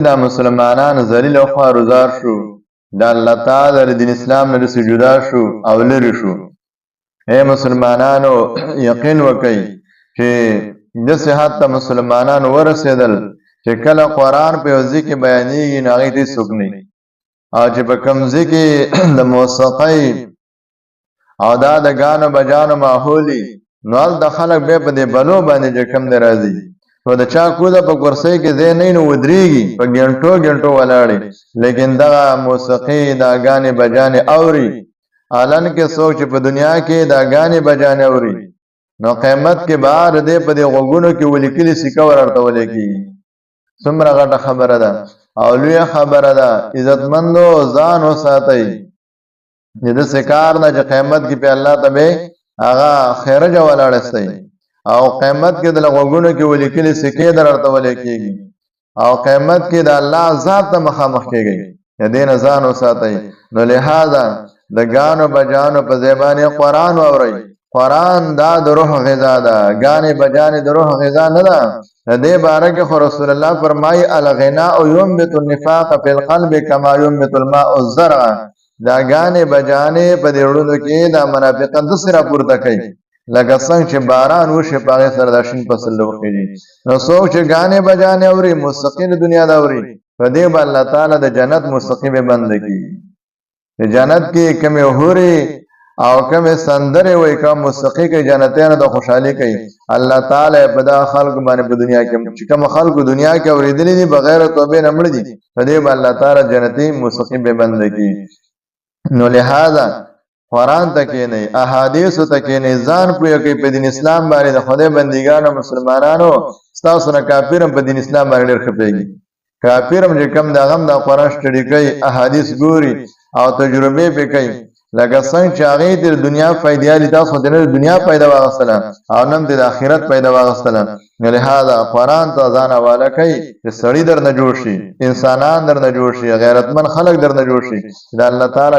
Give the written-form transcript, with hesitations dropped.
دا مسلمانان ذلیل او خوارزار شو دا الله تعالی د دین اسلام نه جدا شو او لری شو اے مسلمانانو یقین وکئ چې د صحت ته مسلمانانو ورسېدل چې کله قرآن په یو ځای کې بیانېږي نو هغې ته هېڅوک نه او چې په کوم ځای کې د موسیقۍ او دا د ګانو بجانو ماحولي نو هلته خلک بیا په دې بلو باندې چې کوم دی راځي نو د چا کوزه په کرسۍ کې ځای نه وي نو ودرېږي په ګڼټو ګڼټو ولاړې لیکن دغه موسیقي دا ګانې بجانې اوري الان کې څوک چې په دنیا کې دا ګانې بجانې اوري نو قیامت کې بار دې په دې غوږونو کې ولیکلي سکه ورته ولیکي څومره غټه خبره ده او لویه خبره ده عزتمندو ځان وساتئ د سکار نه چې قیامت کې په الله ته به هغه خیرج ولاړستی او قیامت کې د غوږونو کې ولیکلي سکې درته ولیکيږي او قیامت کې د الله ذات ته مخامخ کېږي دې نه ځان وساتئ نو لہذا د ګانو بجانو په زبانه قرآن اورئ قرآن دا د روح غذا ده ګانې بجانې د روح غذا نه ده دې باره کې خو رسول الله فرمایي الغناء ينبت النفاق في القلب كما ينبت الماء الزرع دا ګانې بجانې په دې وړونو کې دا منافقت د سره پورته کوي لکه څنګه چې باران وشي په هغې سره دا شین فصل وخېږي نو څوک چې ګانې بجانې اوري موسیقي د دنیا د اوري په دې به الله تعالی د جنت موسیقي به بنده کړي د جنت کې کومې حورې او کومې سندرې وایي کوم موسیقي کوي جنتیانو د خوشحالي کوي الله تعالی په دغه خلکو باندې په دنیا کې چې کوم خلکو دنیا کې اورېدلي دي بغیر توبې نه مړه دي په دې به الله تعالی جنتي موسیقي به بنده کړي نو لہذا قرآن ته کښېنئ احادیثو ته کښېنئ ځان پوه کړئ په دین اسلام باندې د خدای بندګانو مسلمانانو ستاسو نه کافر هم په دین اسلام باندې ډېر ښه پوهېږي کافر هم چې کوم د هغه هم د قرآن سټډي کوي احادیث ګوري او تجربې پرې کوي لکه څنګه چې هغې ته د دنیا فایده دي تاسو خو د دنیا فایده واخیستله او نه هم د آخرت فایده واخیستله نو لهذا قرآن ته ځان حواله کوي چې سړي درنه جوړ شي انسانان درنه جوړ شي غیرتمند خلک درنه جوړ شي د الله تعالی